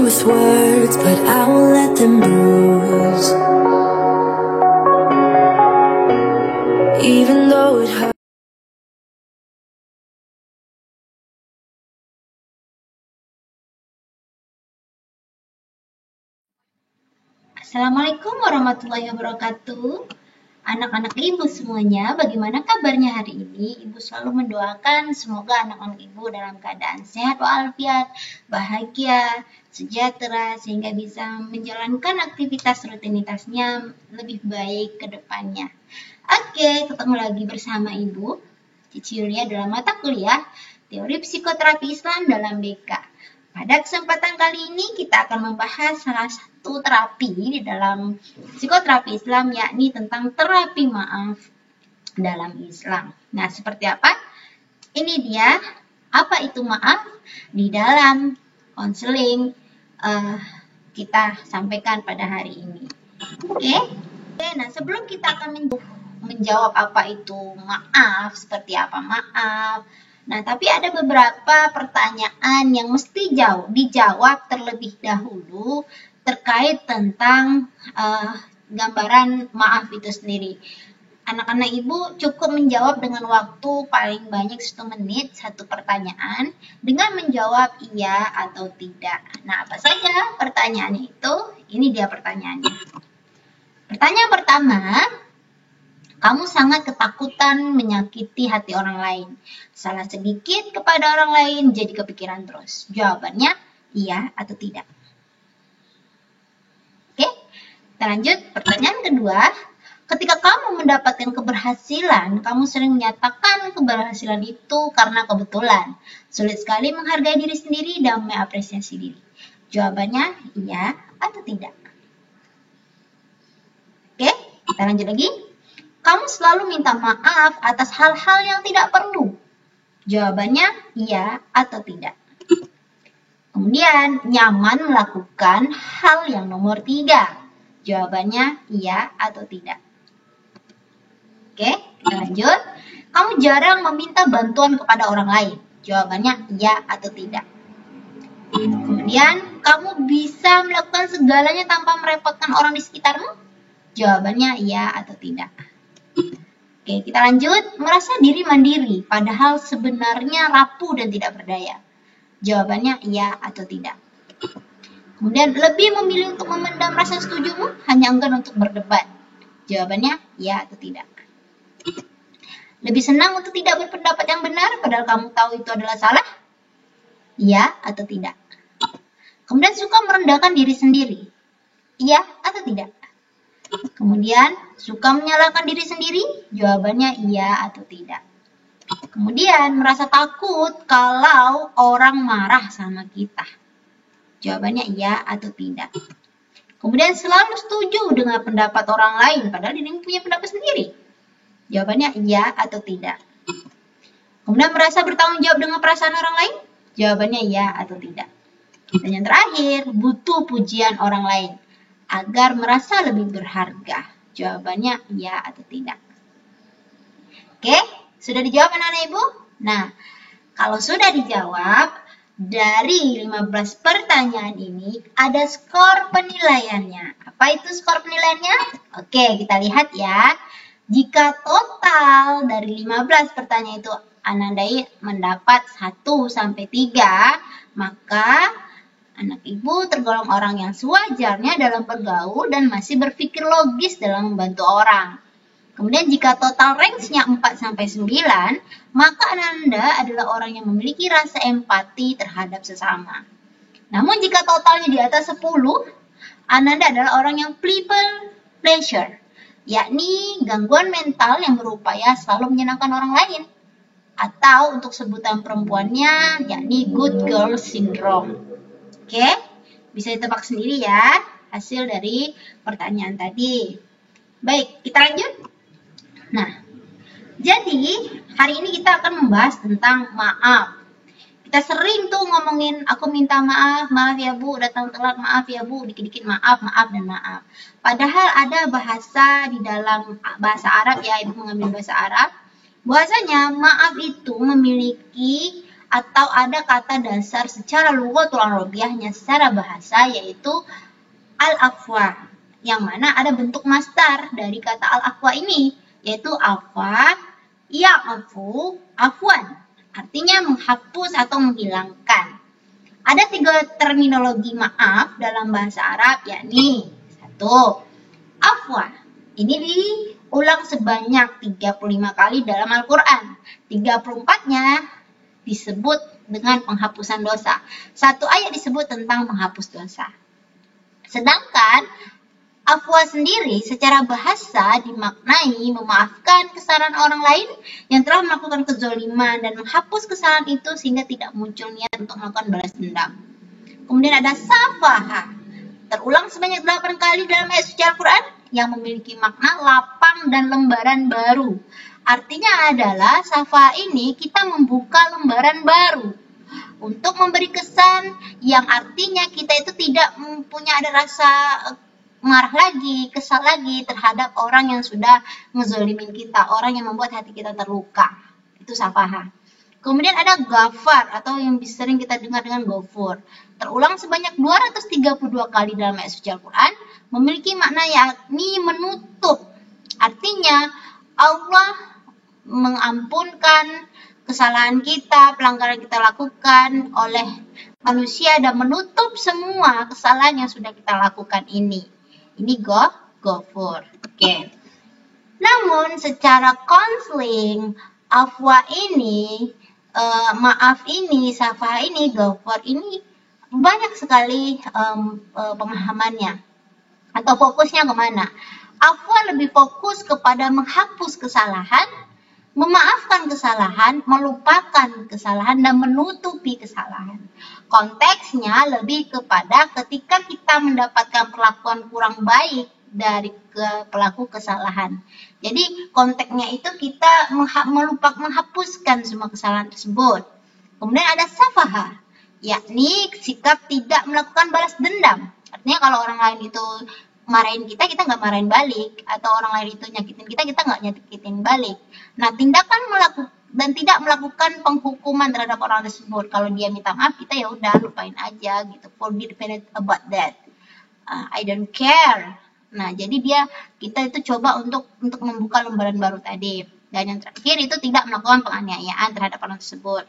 with words, but I won't let them bruise. Even though it hurts. Assalamualaikum warahmatullahi wabarakatuh. Anak-anak ibu semuanya, bagaimana kabarnya hari ini? Ibu selalu mendoakan semoga anak-anak ibu dalam keadaan sehat walafiat, bahagia, sejahtera, sehingga bisa menjalankan aktivitas rutinitasnya lebih baik ke depannya. Oke, ketemu lagi bersama Ibu Cici Yulia dalam mata kuliah Teori Psikoterapi Islam dalam BK. Pada kesempatan kali ini kita akan membahas salah satu terapi di dalam psikoterapi Islam, yakni tentang terapi maaf dalam Islam. Nah, seperti apa? Ini dia, apa itu maaf di dalam konseling kita sampaikan pada hari ini. Oke, nah sebelum kita akan menjawab apa itu maaf, seperti apa maaf. Nah, tapi ada beberapa pertanyaan yang mesti dijawab terlebih dahulu terkait tentang gambaran maaf itu sendiri. Anak-anak ibu cukup menjawab dengan waktu paling banyak 1 menit, 1 pertanyaan, dengan menjawab iya atau tidak. Nah, apa saja pertanyaannya itu? Ini dia pertanyaannya. Pertanyaan pertama, kamu sangat ketakutan menyakiti hati orang lain. Salah sedikit kepada orang lain jadi kepikiran terus. Jawabannya iya atau tidak. Oke, kita lanjut. Pertanyaan kedua, ketika kamu mendapatkan keberhasilan, kamu sering menyatakan keberhasilan itu karena kebetulan. Sulit sekali menghargai diri sendiri dan mengapresiasi diri. Jawabannya iya atau tidak. Oke, kita lanjut lagi. Kamu selalu minta maaf atas hal-hal yang tidak perlu. Jawabannya iya atau tidak. Kemudian, nyaman melakukan hal yang nomor 3. Jawabannya iya atau tidak. Oke, kita lanjut. Kamu jarang meminta bantuan kepada orang lain. Jawabannya iya atau tidak. Kemudian, kamu bisa melakukan segalanya tanpa merepotkan orang di sekitarmu. Jawabannya iya atau tidak. Oke, kita lanjut. Merasa diri mandiri, padahal sebenarnya rapuh dan tidak berdaya. Jawabannya iya atau tidak. Kemudian, lebih memilih untuk memendam rasa setujumu, hanya enggan untuk berdebat. Jawabannya iya atau tidak. Lebih senang untuk tidak berpendapat yang benar, padahal kamu tahu itu adalah salah. Iya atau tidak. Kemudian, suka merendahkan diri sendiri. Iya atau tidak. Kemudian, suka menyalahkan diri sendiri? Jawabannya iya atau tidak. Kemudian, merasa takut kalau orang marah sama kita. Jawabannya iya atau tidak. Kemudian, selalu setuju dengan pendapat orang lain, padahal dirimu punya pendapat sendiri. Jawabannya iya atau tidak. Kemudian, merasa bertanggung jawab dengan perasaan orang lain? Jawabannya iya atau tidak. Dan yang terakhir, butuh pujian orang lain agar merasa lebih berharga. Jawabannya iya atau tidak. Oke, sudah dijawab anak-anak ibu? Nah, kalau sudah dijawab, dari 15 pertanyaan ini ada skor penilaiannya. Apa itu skor penilaiannya? Oke, kita lihat ya. Jika total dari 15 pertanyaan itu Ananda mendapat 1 sampai 3, maka anak ibu tergolong orang yang sewajarnya dalam bergaul dan masih berpikir logis dalam membantu orang. Kemudian jika total range-nya 4-9, maka Ananda adalah orang yang memiliki rasa empati terhadap sesama. Namun jika totalnya di atas 10, Ananda adalah orang yang people pleasure, yakni gangguan mental yang berupaya selalu menyenangkan orang lain. Atau untuk sebutan perempuannya, yakni good girl syndrome. Oke, bisa ditebak sendiri ya hasil dari pertanyaan tadi. Baik, kita lanjut. Nah, jadi hari ini kita akan membahas tentang maaf. Kita sering tuh ngomongin, aku minta maaf, maaf ya bu, datang telat, maaf ya bu, dikit-dikit maaf, maaf dan maaf. Padahal ada bahasa di dalam bahasa Arab ya, ibu mengambil bahasa Arab. Bahasanya maaf itu memiliki atau ada kata dasar secara lughatul arabiyyahnya secara bahasa yaitu al-afwa, yang mana ada bentuk masdar dari kata al-afwa ini yaitu afa, ya'fu, afwan, artinya menghapus atau menghilangkan. Ada 3 terminologi maaf dalam bahasa Arab, yakni 1. Afwa. Ini diulang sebanyak 35 kali dalam Al-Quran. 34-nya disebut dengan penghapusan dosa. 1 ayat disebut tentang menghapus dosa. Sedangkan afwa sendiri secara bahasa dimaknai memaafkan kesalahan orang lain yang telah melakukan kezoliman dan menghapus kesalahan itu sehingga tidak muncul niat untuk melakukan balas dendam. Kemudian ada safaha, terulang sebanyak 8 kali dalam ayat suci Al-Quran yang memiliki makna lapang dan lembaran baru. Artinya adalah safaha ini kita membuka lembaran baru untuk memberi kesan yang artinya kita itu tidak punya ada rasa marah lagi, kesal lagi terhadap orang yang sudah ngezolimin kita, orang yang membuat hati kita terluka. Itu safaha. Kemudian ada ghafar atau yang sering kita dengar dengan ghafur. Terulang sebanyak 232 kali dalam ayat suci Al-Quran, memiliki makna yakni menutup. Artinya Allah mengampunkan kesalahan kita, pelanggaran kita lakukan oleh manusia dan menutup semua kesalahan yang sudah kita lakukan ini. Ini ghafur. Oke. Namun secara konseling, afwa ini, maaf ini, safa ini, ghafur ini banyak sekali pemahamannya atau fokusnya kemana. Afwa lebih fokus kepada menghapus kesalahan, memaafkan kesalahan, melupakan kesalahan, dan menutupi kesalahan. Konteksnya lebih kepada ketika kita mendapatkan perlakuan kurang baik dari pelaku kesalahan. Jadi konteksnya itu kita menghapuskan semua kesalahan tersebut. Kemudian ada safaha, yakni sikap tidak melakukan balas dendam. Artinya kalau orang lain itu marahin kita nggak marahin balik, atau orang lain itu nyakitin kita nggak nyakitin balik. Nah, tindakan dan tidak melakukan penghukuman terhadap orang tersebut. Kalau dia minta maaf, kita ya udah lupain aja gitu. Forget about that. I don't care. Nah, jadi kita itu coba untuk membuka lembaran baru tadi. Dan yang terakhir itu tidak melakukan penganiayaan terhadap orang tersebut.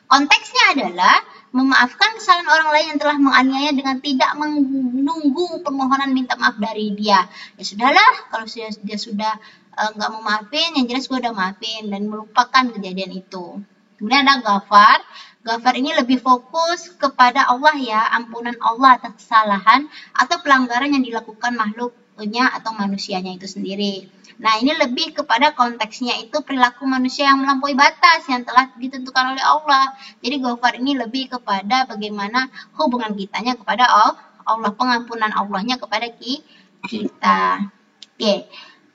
Konteksnya adalah memaafkan kesalahan orang lain yang telah menganiaya dengan tidak menunggu permohonan minta maaf dari dia. Ya sudahlah, kalau dia sudah nggak mau maafin, yang jelas gue udah maafin dan melupakan kejadian itu. Kemudian ada ghafar. Ghafar ini lebih fokus kepada Allah ya, ampunan Allah atas kesalahan atau pelanggaran yang dilakukan makhluknya atau manusianya itu sendiri. Nah, ini lebih kepada konteksnya itu perilaku manusia yang melampaui batas yang telah ditentukan oleh Allah. Jadi ghafar ini lebih kepada bagaimana hubungan kitanya kepada Allah, pengampunan Allahnya kepada kita. Oke,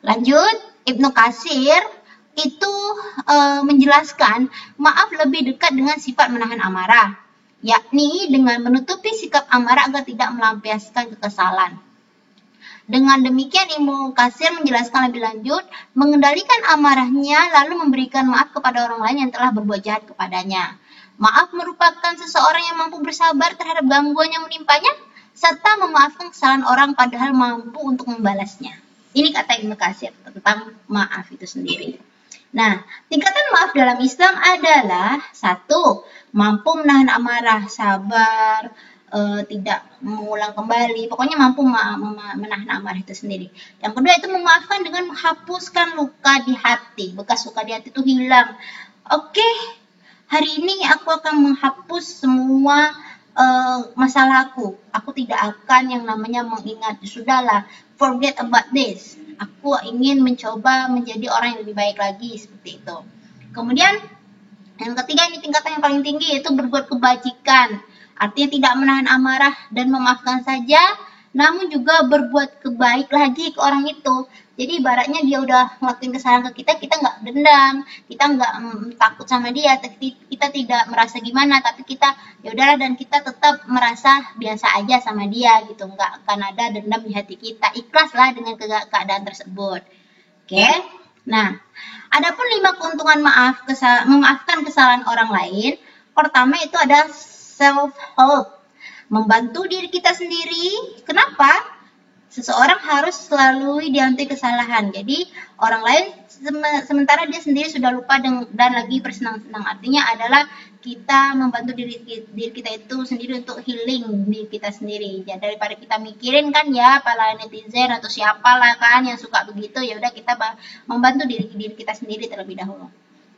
lanjut. Ibnu Katsir itu menjelaskan maaf lebih dekat dengan sifat menahan amarah, yakni dengan menutupi sikap amarah agar tidak melampiaskan kekesalan. Dengan demikian Ibnu Katsir menjelaskan lebih lanjut, mengendalikan amarahnya lalu memberikan maaf kepada orang lain yang telah berbuat jahat kepadanya. Maaf merupakan seseorang yang mampu bersabar terhadap gangguan yang menimpanya, serta memaafkan kesalahan orang padahal mampu untuk membalasnya. Ini kata Ibnu Katsir tentang maaf itu sendiri. Nah, tingkatan maaf dalam Islam adalah 1. Mampu menahan amarah, sabar, tidak mengulang kembali, pokoknya mampu menahan amarah itu sendiri. Yang kedua itu memaafkan dengan menghapuskan luka di hati, bekas luka di hati itu hilang. Oke, hari ini aku akan menghapus semua masalahku. Aku tidak akan yang namanya mengingat, sudahlah, forget about this. Aku ingin mencoba menjadi orang yang lebih baik lagi, seperti itu. Kemudian yang ketiga ini tingkatan yang paling tinggi yaitu berbuat kebajikan. Artinya tidak menahan amarah dan memaafkan saja, namun juga berbuat kebaik lagi ke orang itu. Jadi ibaratnya dia udah ngelakuin kesalahan ke kita, kita nggak dendam, kita nggak takut sama dia, kita tidak merasa gimana, tapi kita ya udahlah dan kita tetap merasa biasa aja sama dia gitu, nggak akan ada dendam di hati kita, ikhlaslah dengan keadaan tersebut. Oke. Nah, adapun 5 keuntungan memaafkan kesalahan orang lain. Pertama itu ada self-help, membantu diri kita sendiri. Kenapa? Seseorang harus selalu dihantui kesalahan. Jadi orang lain sementara dia sendiri sudah lupa dan lagi bersenang-senang. Artinya adalah kita membantu diri kita itu sendiri untuk healing diri kita sendiri. Ya, daripada kita mikirin kan ya para netizen atau siapalah kan yang suka begitu, ya udah kita membantu diri kita sendiri terlebih dahulu.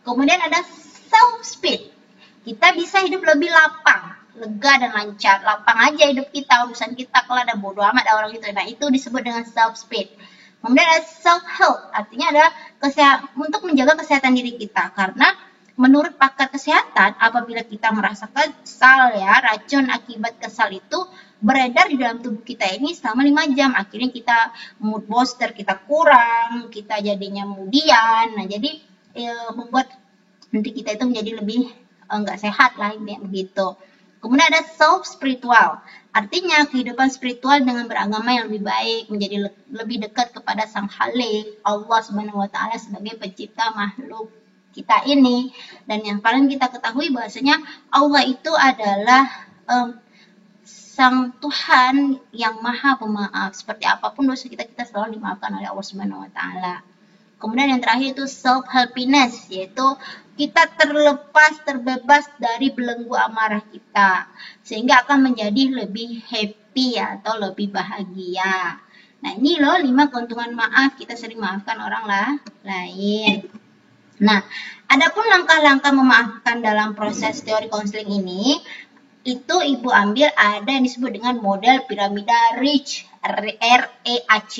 Kemudian ada self speed. Kita bisa hidup lebih lapang, lega dan lancar. Lapang aja hidup kita, urusan kita, kalau ada bodo amat ada orang itu. Nah, itu disebut dengan self speed. Kemudian ada self help, artinya adalah untuk menjaga kesehatan diri kita. Karena menurut pakar kesehatan, apabila kita merasa kesal ya, racun akibat kesal itu beredar di dalam tubuh kita ini selama 5 jam. Akhirnya kita mood booster kita kurang, kita jadinya moodian. Nah, jadi membuat nanti kita itu menjadi lebih enggak sehat lah, intinya begitu. Kemudian ada self spiritual, artinya kehidupan spiritual dengan beragama yang lebih baik, menjadi lebih dekat kepada Sang Khalik, Allah Subhanahu wa taala sebagai pencipta makhluk kita ini. Dan yang paling kita ketahui bahwasanya Allah itu adalah Sang Tuhan yang Maha Pemaaf. Seperti apapun dosa kita selalu dimaafkan oleh Allah Subhanahu wa taala. Kemudian yang terakhir itu self happiness, yaitu kita terbebas dari belenggu amarah kita, sehingga akan menjadi lebih happy atau lebih bahagia. Nah, ini loh 5 keuntungan maaf, kita sering maafkan orang lain. Nah, adapun langkah-langkah memaafkan dalam proses teori konseling ini, itu Ibu ambil ada yang disebut dengan model piramida RACH, RACH.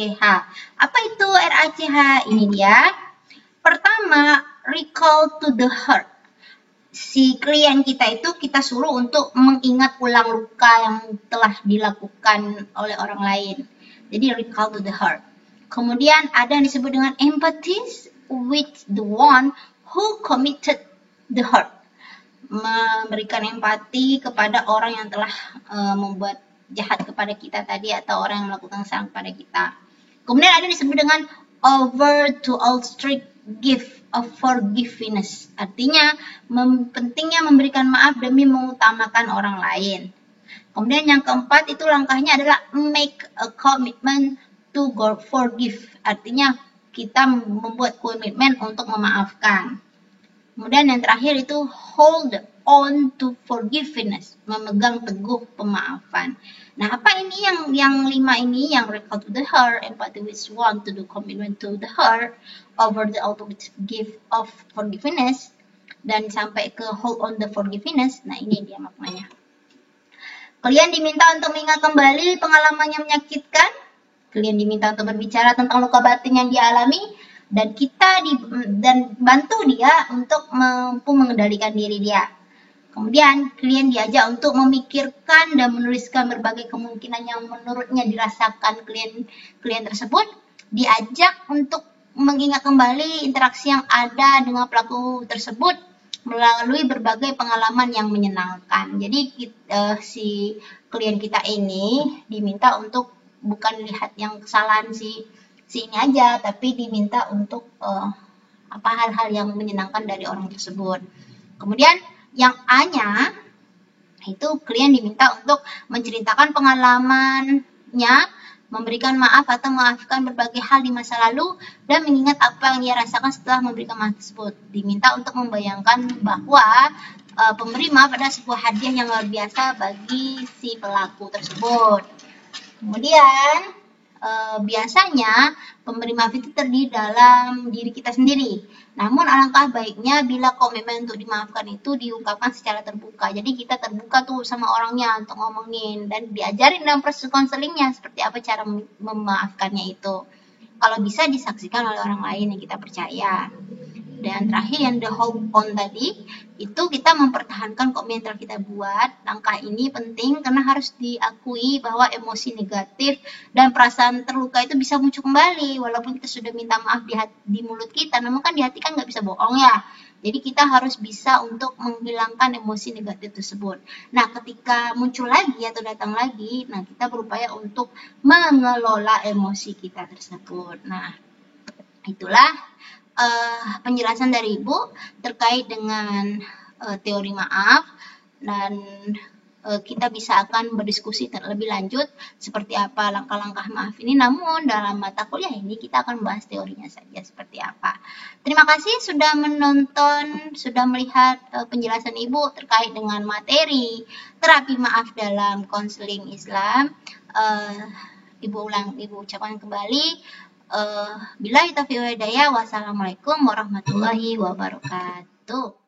Apa itu RACH? Ini dia. Pertama, recall to the heart. Si klien kita itu kita suruh untuk mengingat ulang luka yang telah dilakukan oleh orang lain. Jadi recall to the heart. Kemudian ada yang disebut dengan empathy with the one who committed the hurt. Memberikan empati kepada orang yang telah membuat jahat kepada kita tadi, atau orang yang melakukan kesalahan kepada kita. Kemudian ada yang disebut dengan over to all strict gift of forgiveness, artinya pentingnya memberikan maaf demi mengutamakan orang lain. Kemudian yang keempat itu langkahnya adalah make a commitment to forgive, artinya kita membuat komitmen untuk memaafkan. Kemudian yang terakhir itu hold on to forgiveness, memegang teguh pemaafan. Nah, apa ini yang 5 ini, yang recall to the heart, empathy with one, to do commitment to the heart, over the ultimate gift of forgiveness, dan sampai ke hold on the forgiveness. Nah, ini dia maknanya. Klien diminta untuk mengingat kembali pengalaman yang menyakitkan. Klien diminta untuk berbicara tentang luka batin yang dia alami, dan kita dan bantu dia untuk mampu mengendalikan diri dia. Kemudian klien diajak untuk memikirkan dan menuliskan berbagai kemungkinan yang menurutnya dirasakan klien tersebut. Diajak untuk mengingat kembali interaksi yang ada dengan pelaku tersebut melalui berbagai pengalaman yang menyenangkan. Jadi si klien kita ini diminta untuk bukan lihat yang kesalahan si ini aja, tapi diminta untuk hal-hal yang menyenangkan dari orang tersebut. Kemudian yang A-nya itu klien diminta untuk menceritakan pengalamannya, memberikan maaf atau memaafkan berbagai hal di masa lalu, dan mengingat apa yang dia rasakan setelah memberikan maaf tersebut. Diminta untuk membayangkan bahwa pemberi maaf adalah sebuah hadiah yang luar biasa bagi si pelaku tersebut. Kemudian biasanya pemberi maaf itu terdiri dalam diri kita sendiri. Namun alangkah baiknya bila komitmen untuk dimaafkan itu diungkapkan secara terbuka. Jadi kita terbuka tuh sama orangnya untuk ngomongin, dan diajarin dalam proses konselingnya seperti apa cara memaafkannya itu. Kalau bisa disaksikan oleh orang lain yang kita percaya. Dan terakhir yang the hold on tadi, itu kita mempertahankan komitmen yang telah kita buat. Langkah ini penting karena harus diakui bahwa emosi negatif dan perasaan terluka itu bisa muncul kembali. Walaupun kita sudah minta maaf di mulut kita, namun kan di hati kan nggak bisa bohong ya. Jadi kita harus bisa untuk menghilangkan emosi negatif tersebut. Nah, ketika muncul lagi atau datang lagi, nah kita berupaya untuk mengelola emosi kita tersebut. Nah, itulah penjelasan dari Ibu terkait dengan teori maaf, dan kita bisa akan berdiskusi terlebih lanjut seperti apa langkah-langkah maaf ini. Namun dalam mata kuliah ini kita akan bahas teorinya saja seperti apa. Terima kasih sudah menonton, sudah melihat penjelasan Ibu terkait dengan materi terapi maaf dalam konseling Islam. Ibu ucapkan kembali. Billahi taufiq wal hidayah. Wassalamualaikum warahmatullahi wabarakatuh.